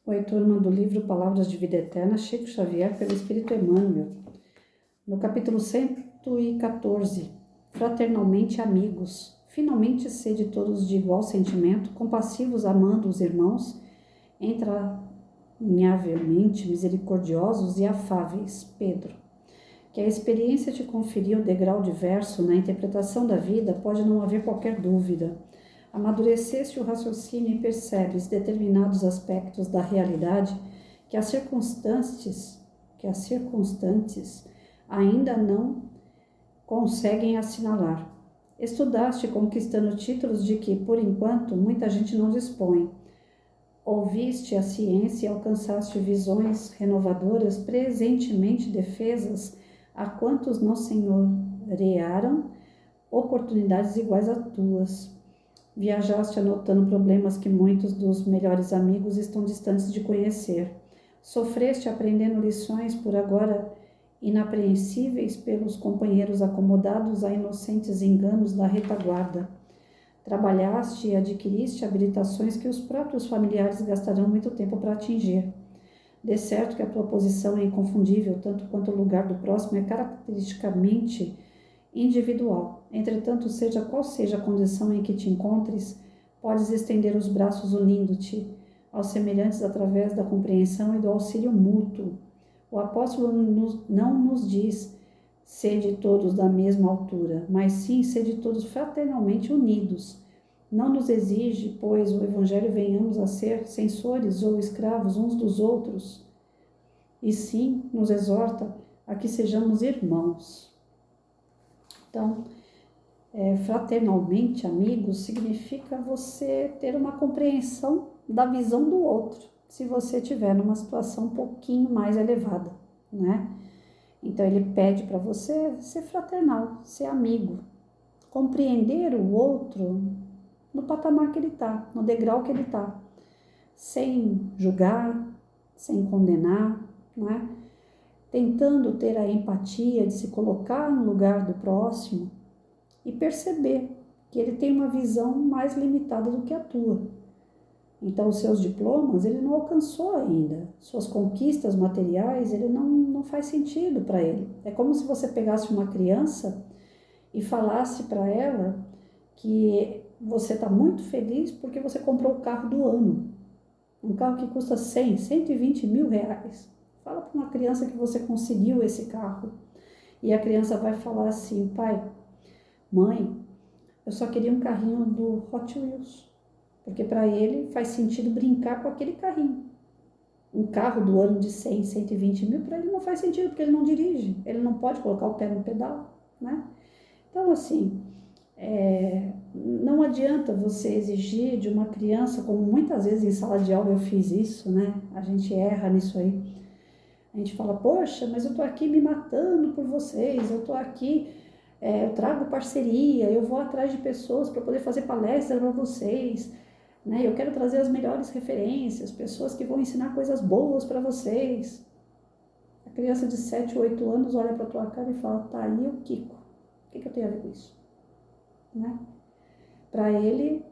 Oi, turma do livro Palavras de Vida Eterna, Chico Xavier, pelo Espírito Emmanuel. No capítulo 114, Fraternalmente Amigos, finalmente sede todos de igual sentimento, compassivos, amando os irmãos, entranhavelmente misericordiosos e afáveis. Pedro. Que a experiência te conferiu um degrau diverso na interpretação da vida, pode não haver qualquer dúvida. Amadureceste o raciocínio e percebes determinados aspectos da realidade que as circunstantes ainda não conseguem assinalar. Estudaste conquistando títulos de que, por enquanto, muita gente não dispõe. Ouviste a ciência e alcançaste visões renovadoras presentemente defesas a quantos não senhorearam oportunidades iguais a tuas. Viajaste anotando problemas que muitos dos melhores amigos estão distantes de conhecer. Sofreste aprendendo lições por agora inapreensíveis pelos companheiros acomodados a inocentes enganos da retaguarda. Trabalhaste e adquiriste habilitações que os próprios familiares gastarão muito tempo para atingir. De certo que a tua posição é inconfundível, tanto quanto o lugar do próximo é caracteristicamente individual. Entretanto, seja qual seja a condição em que te encontres, podes estender os braços unindo-te aos semelhantes através da compreensão e do auxílio mútuo. O apóstolo não nos diz sede todos da mesma altura, mas sim sede todos fraternalmente unidos. Não nos exige, pois, o Evangelho venhamos a ser censores ou escravos uns dos outros, e sim nos exorta a que sejamos irmãos. Então, fraternalmente amigos significa você ter uma compreensão da visão do outro, se você estiver numa situação um pouquinho mais elevada, né? Então, ele pede para você ser fraternal, ser amigo, compreender o outro no patamar que ele está, no degrau que ele está, sem julgar, sem condenar, né? Tentando ter a empatia de se colocar no lugar do próximo e perceber que ele tem uma visão mais limitada do que a tua. Então, os seus diplomas, ele não alcançou ainda. Suas conquistas materiais, ele não faz sentido para ele. É como se você pegasse uma criança e falasse para ela que você está muito feliz porque você comprou o carro do ano. Um carro que custa 100, 120 mil reais. Fala para uma criança que você conseguiu esse carro. E a criança vai falar assim: pai, mãe, eu só queria um carrinho do Hot Wheels. Porque para ele faz sentido brincar com aquele carrinho. Um carro do ano de 100, 120 mil, para ele não faz sentido, porque ele não dirige. Ele não pode colocar o pé no pedal, né? Então, assim, não adianta você exigir de uma criança, como muitas vezes em sala de aula eu fiz isso, né? A gente erra nisso aí. A gente fala, poxa, mas eu tô aqui me matando por vocês, eu tô aqui, eu trago parceria, eu vou atrás de pessoas para poder fazer palestra para vocês, né? Eu quero trazer as melhores referências, pessoas que vão ensinar coisas boas para vocês. A criança de 7, 8 anos olha para tua cara e fala, tá aí o Kiko, o que eu tenho a ver com isso? Né? Para ele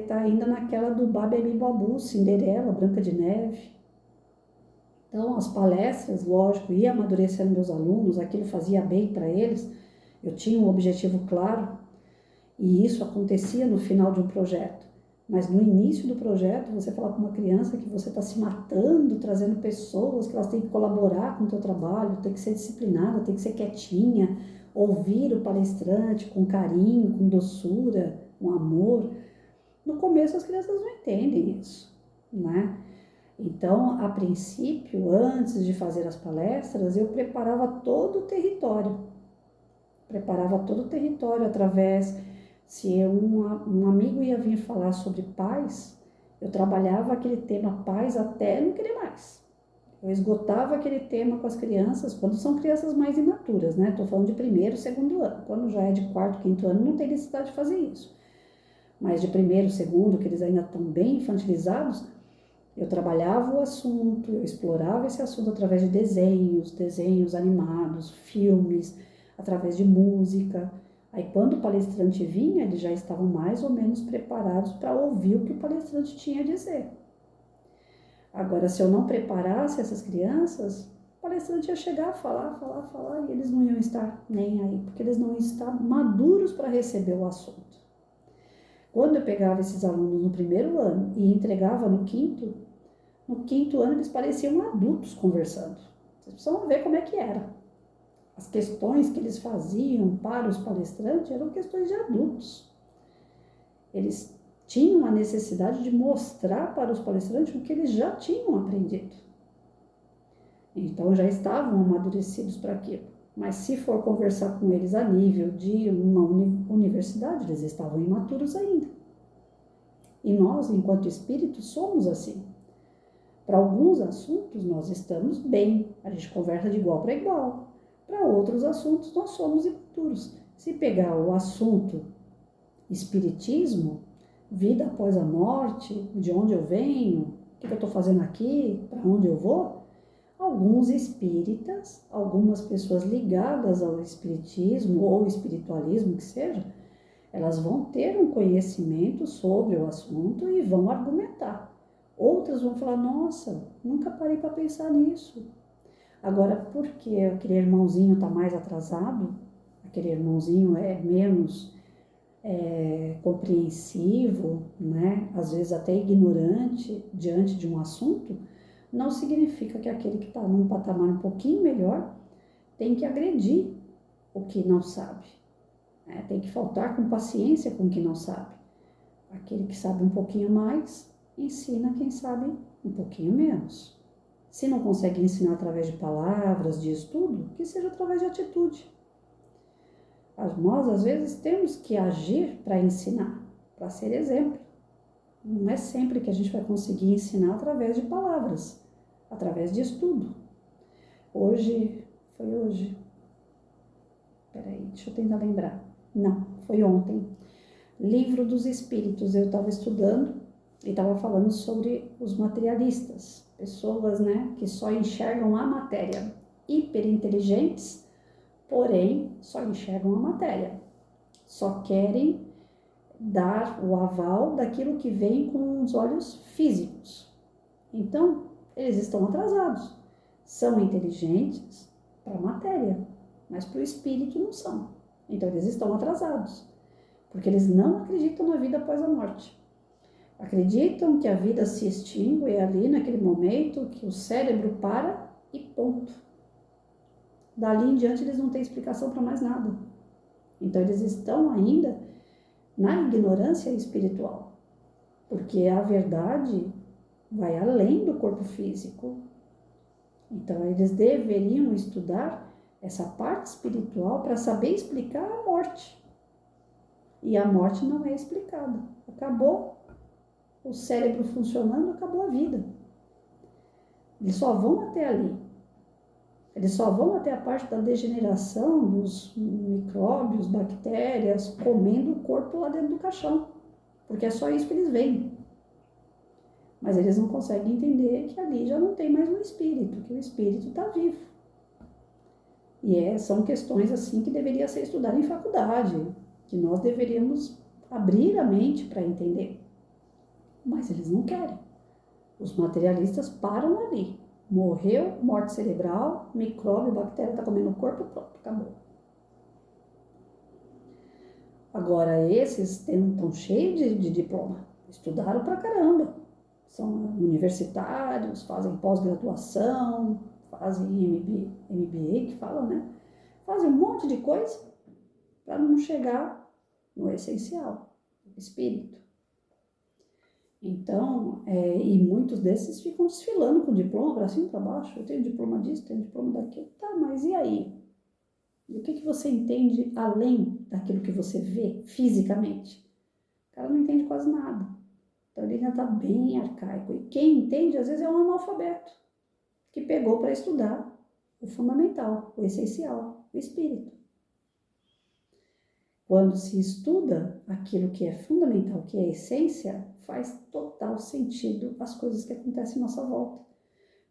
tá ainda naquela do Babi Babu, Cinderela, Branca de Neve. Então, as palestras, lógico, ia amadurecendo meus alunos, aquilo fazia bem para eles, eu tinha um objetivo claro, e isso acontecia no final de um projeto. Mas no início do projeto, você falar para uma criança que você está se matando, trazendo pessoas, que elas têm que colaborar com o teu trabalho, tem que ser disciplinada, tem que ser quietinha, ouvir o palestrante com carinho, com doçura, com amor. No começo as crianças não entendem isso, né? Então, a princípio, antes de fazer as palestras, eu preparava todo o território. Através, se um amigo ia vir falar sobre paz, eu trabalhava aquele tema paz até não querer mais. Eu esgotava aquele tema com as crianças, quando são crianças mais imaturas, né? Estou falando de primeiro, segundo ano. Quando já é de quarto, quinto ano, não tem necessidade de fazer isso. Mas de primeiro, segundo, que eles ainda estão bem infantilizados, eu trabalhava o assunto, eu explorava esse assunto através de desenhos animados, filmes, através de música. Aí quando o palestrante vinha, eles já estavam mais ou menos preparados para ouvir o que o palestrante tinha a dizer. Agora, se eu não preparasse essas crianças, o palestrante ia chegar, falar, e eles não iam estar nem aí, porque eles não iam estar maduros para receber o assunto. Quando eu pegava esses alunos no primeiro ano e entregava no quinto ano eles pareciam adultos conversando. Vocês precisam ver como é que era. As questões que eles faziam para os palestrantes eram questões de adultos. Eles tinham a necessidade de mostrar para os palestrantes o que eles já tinham aprendido. Então já estavam amadurecidos para aquilo. Mas se for conversar com eles a nível de uma universidade, eles estavam imaturos ainda. E nós, enquanto espíritos, somos assim. Para alguns assuntos nós estamos bem, a gente conversa de igual para igual. Para outros assuntos nós somos imaturos. Se pegar o assunto espiritismo, vida após a morte, de onde eu venho, o que eu estou fazendo aqui, para onde eu vou, alguns espíritas, algumas pessoas ligadas ao espiritismo ou espiritualismo que seja, elas vão ter um conhecimento sobre o assunto e vão argumentar. Outras vão falar, nossa, nunca parei para pensar nisso. Agora, porque aquele irmãozinho está mais atrasado, aquele irmãozinho é menos compreensivo, né? Às vezes até ignorante diante de um assunto, não significa que aquele que está num patamar um pouquinho melhor tem que agredir o que não sabe. Né? Tem que faltar com paciência com o que não sabe. Aquele que sabe um pouquinho mais, ensina quem sabe um pouquinho menos. Se não consegue ensinar através de palavras, de estudo, que seja através de atitude. Nós, às vezes, temos que agir para ensinar, para ser exemplo. Não é sempre que a gente vai conseguir ensinar através de palavras, através de estudo. Foi hoje. Peraí, deixa eu tentar lembrar. Não, foi ontem. Livro dos Espíritos, eu estava estudando e estava falando sobre os materialistas, pessoas, né, que só enxergam a matéria, hiperinteligentes, porém só enxergam a matéria, só querem dar o aval daquilo que vem com os olhos físicos. Então, eles estão atrasados, são inteligentes para a matéria, mas para o espírito não são. Então, eles estão atrasados, porque eles não acreditam na vida após a morte. Acreditam que a vida se extingue ali naquele momento, que o cérebro para e ponto. Dali em diante eles não têm explicação para mais nada. Então eles estão ainda na ignorância espiritual, porque a verdade vai além do corpo físico. Então eles deveriam estudar essa parte espiritual para saber explicar a morte. E a morte não é explicada. Acabou o cérebro funcionando, acabou a vida. Eles só vão até ali. Eles só vão até a parte da degeneração dos micróbios, bactérias, comendo o corpo lá dentro do caixão. Porque é só isso que eles veem. Mas eles não conseguem entender que ali já não tem mais um espírito, que o espírito está vivo. E são questões assim que deveriam ser estudadas em faculdade, que nós deveríamos abrir a mente para entender. Mas eles não querem. Os materialistas param ali. Morreu, morte cerebral, micróbio, bactéria está comendo o corpo, pronto, acabou. Agora, esses estão cheios de diploma, estudaram pra caramba. São universitários, fazem pós-graduação, fazem MBA, que falam, né? Fazem um monte de coisa para não chegar no essencial, o espírito. Então, e muitos desses ficam desfilando com diploma para cima e para baixo. Eu tenho diploma disso, tenho diploma daquilo. Tá, mas e aí? E o que você entende além daquilo que você vê fisicamente? O cara não entende quase nada. Então, ele ainda está bem arcaico. E quem entende, às vezes, é um analfabeto que pegou para estudar o fundamental, o essencial, o espírito. Quando se estuda aquilo que é fundamental, que é a essência, faz total sentido as coisas que acontecem à nossa volta.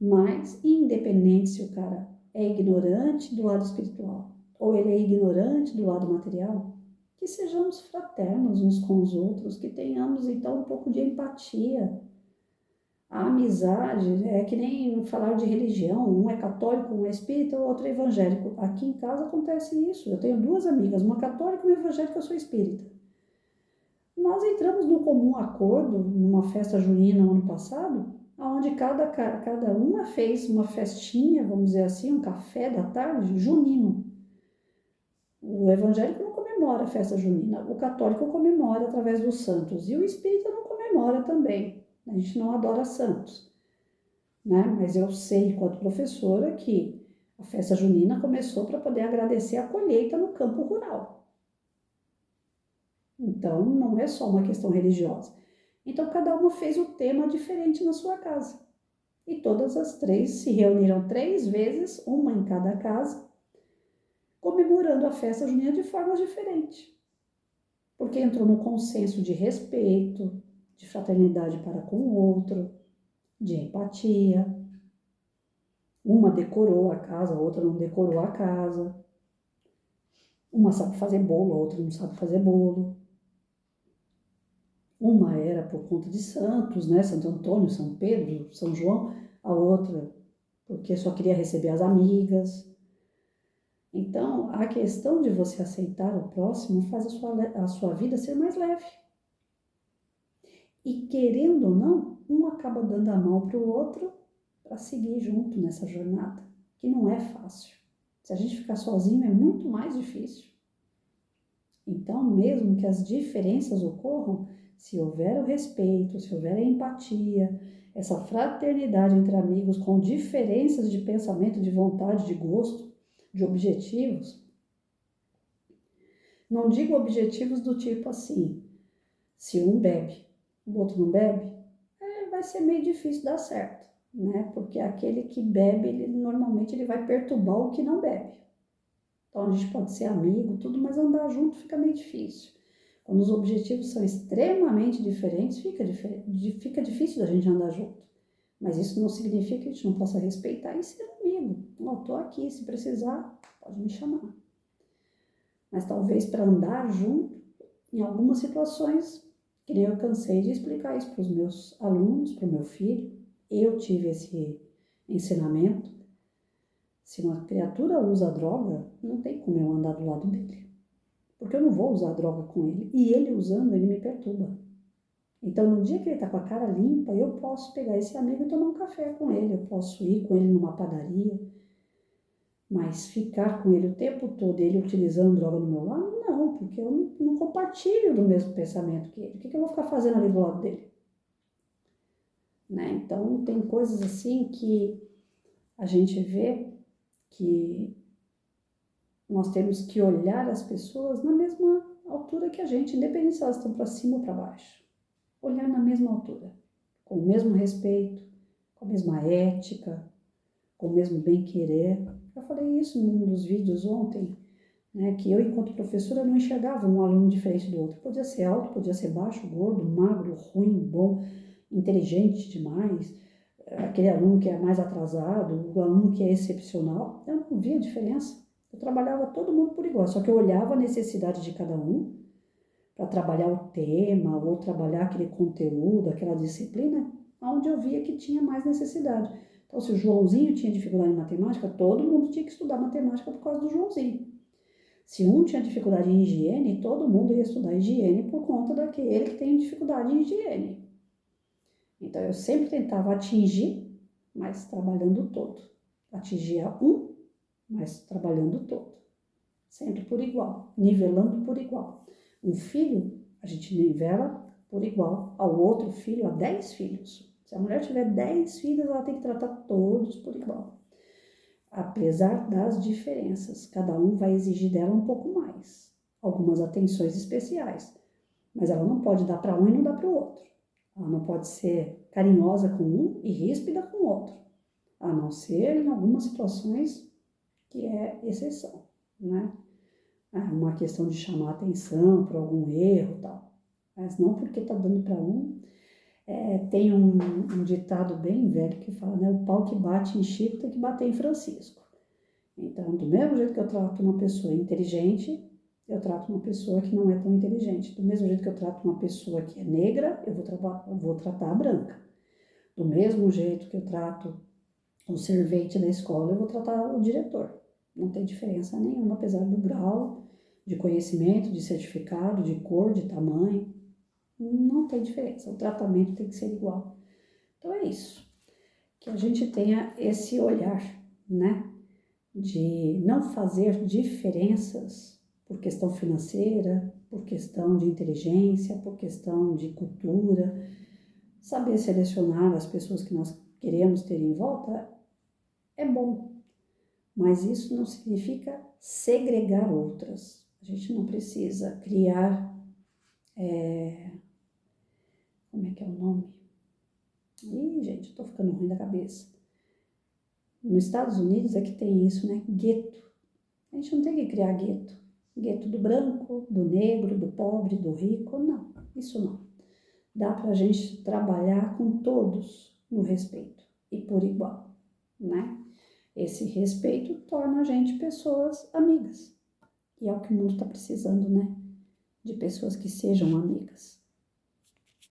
Mas, independente se o cara é ignorante do lado espiritual ou ele é ignorante do lado material, que sejamos fraternos uns com os outros, que tenhamos então um pouco de empatia. A amizade é que nem falar de religião, um é católico, um é espírita, o outro é evangélico. Aqui em casa acontece isso. Eu tenho duas amigas, uma católica e uma evangélica, eu sou espírita. Nós entramos num comum acordo numa festa junina no ano passado, onde cada uma fez uma festinha, vamos dizer assim, um café da tarde junino. O evangélico não comemora a festa junina, o católico comemora através dos santos e o espírita não comemora também. A gente não adora santos, né? Mas eu sei, enquanto professora, que a festa junina começou para poder agradecer a colheita no campo rural. Então, não é só uma questão religiosa. Então, cada uma fez o tema diferente na sua casa. E todas as três se reuniram 3 vezes, uma em cada casa, comemorando a festa junina de formas diferentes. Porque entrou no consenso de respeito, de fraternidade para com o outro, de empatia. Uma decorou a casa, a outra não decorou a casa. Uma sabe fazer bolo, a outra não sabe fazer bolo. Uma era por conta de santos, né? Santo Antônio, São Pedro, São João. A outra porque só queria receber as amigas. Então, a questão de você aceitar o próximo faz a sua vida ser mais leve. E querendo ou não, um acaba dando a mão para o outro para seguir junto nessa jornada, que não é fácil. Se a gente ficar sozinho é muito mais difícil. Então, mesmo que as diferenças ocorram, se houver o respeito, se houver a empatia, essa fraternidade entre amigos com diferenças de pensamento, de vontade, de gosto, de objetivos, não digo objetivos do tipo assim, se um bebe, o outro não bebe, vai ser meio difícil dar certo, né? Porque aquele que bebe, normalmente ele vai perturbar o que não bebe. Então a gente pode ser amigo, tudo, mas andar junto fica meio difícil. Quando os objetivos são extremamente diferentes, fica difícil da gente andar junto. Mas isso não significa que a gente não possa respeitar e ser amigo. Estou aqui, se precisar, pode me chamar. Mas talvez para andar junto, em algumas situações, que nem eu cansei de explicar isso para os meus alunos, para o meu filho, eu tive esse ensinamento. Se uma criatura usa droga, não tem como eu andar do lado dele. Porque eu não vou usar droga com ele. E ele usando, ele me perturba. Então, no dia que ele está com a cara limpa, eu posso pegar esse amigo e tomar um café com ele. Eu posso ir com ele numa padaria. Mas ficar com ele o tempo todo, ele utilizando droga no meu lado, não. Porque eu não compartilho do mesmo pensamento que ele. O que eu vou ficar fazendo ali do lado dele? Né? Então, tem coisas assim que a gente vê que nós temos que olhar as pessoas na mesma altura que a gente, independente se elas estão para cima ou para baixo. Olhar na mesma altura, com o mesmo respeito, com a mesma ética, com o mesmo bem-querer. Eu falei isso num dos vídeos ontem, né, que eu, enquanto professora, não enxergava um aluno diferente do outro. Podia ser alto, podia ser baixo, gordo, magro, ruim, bom, inteligente demais, aquele aluno que é mais atrasado, o aluno que é excepcional. Eu não via diferença. Eu trabalhava todo mundo por igual, só que eu olhava a necessidade de cada um para trabalhar o tema ou trabalhar aquele conteúdo, aquela disciplina, onde eu via que tinha mais necessidade. Então, se o Joãozinho tinha dificuldade em matemática, todo mundo tinha que estudar matemática por causa do Joãozinho. Se um tinha dificuldade em higiene, todo mundo ia estudar higiene por conta daquele que tem dificuldade em higiene. Então, eu sempre tentava atingir, mas trabalhando todo. Atingia um, mas trabalhando todo. Sempre por igual, nivelando por igual. Um filho, a gente nivela por igual ao outro filho, a 10 filhos. Se a mulher tiver 10 filhos, ela tem que tratar todos por igual. Apesar das diferenças, cada um vai exigir dela um pouco mais. Algumas atenções especiais. Mas ela não pode dar para um e não dar para o outro. Ela não pode ser carinhosa com um e ríspida com o outro. A não ser em algumas situações que é exceção, né? Uma questão de chamar atenção por algum erro e tal. Mas não porque tá dando para um. Tem um ditado bem velho que fala, né? O pau que bate em Chico tem que bater em Francisco. Então, do mesmo jeito que eu trato uma pessoa inteligente, eu trato uma pessoa que não é tão inteligente. Do mesmo jeito que eu trato uma pessoa que é negra, eu vou tratar a branca. Do mesmo jeito que eu trato o servente da escola, eu vou tratar o diretor. Não tem diferença nenhuma, apesar do grau de conhecimento, de certificado, de cor, de tamanho. Não tem diferença, o tratamento tem que ser igual. Então é isso, que a gente tenha esse olhar, né? De não fazer diferenças por questão financeira, por questão de inteligência, por questão de cultura. Saber selecionar as pessoas que nós queremos ter em volta é bom, mas isso não significa segregar outras. A gente não precisa criar, como é que é o nome? Ih, gente, eu tô ficando ruim da cabeça. Nos Estados Unidos é que tem isso, né? Gueto. A gente não tem que criar gueto. Gueto do branco, do negro, do pobre, do rico. Não, isso não. Dá pra gente trabalhar com todos no respeito e por igual, né? Esse respeito torna a gente pessoas amigas. E é o que o mundo está precisando, né? De pessoas que sejam amigas.